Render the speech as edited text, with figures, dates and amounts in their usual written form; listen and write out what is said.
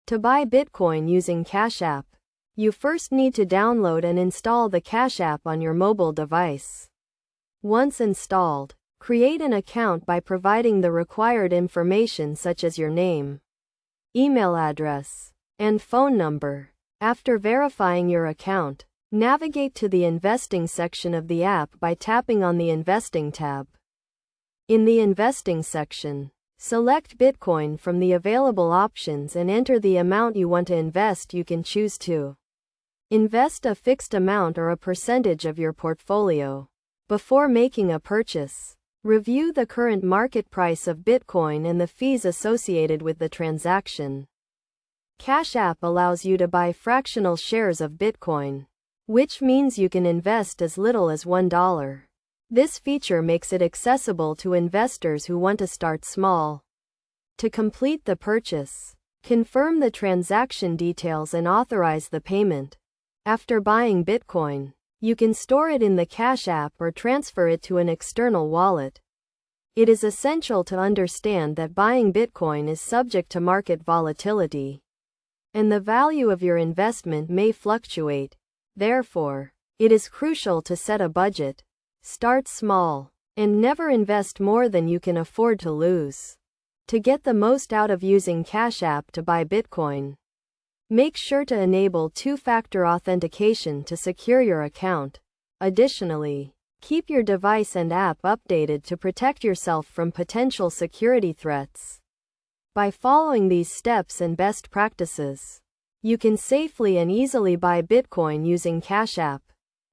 To buy Bitcoin using Cash App, you first need to download and install the Cash App on your mobile device. Once installed, create an account by providing the required information such as your name, email address, and phone number. After verifying your account, navigate to the Investing section of the app by tapping on the Investing tab. In the Investing section, select Bitcoin from the available options and enter the amount you want to invest. You can choose to invest a fixed amount or a percentage of your portfolio. Before making a purchase, review the current market price of Bitcoin and the fees associated with the transaction. Cash App allows you to buy fractional shares of Bitcoin, which means you can invest as little as $1. This feature makes it accessible to investors who want to start small. To complete the purchase, confirm the transaction details and authorize the payment. After buying Bitcoin, you can store it in the Cash App or transfer it to an external wallet. It is essential to understand that buying Bitcoin is subject to market volatility, and the value of your investment may fluctuate. Therefore, it is crucial to set a budget, start small, and never invest more than you can afford to lose. To get the most out of using Cash App to buy Bitcoin, make sure to enable two-factor authentication to secure your account. Additionally, keep your device and app updated to protect yourself from potential security threats. By following these steps and best practices, you can safely and easily buy Bitcoin using Cash App.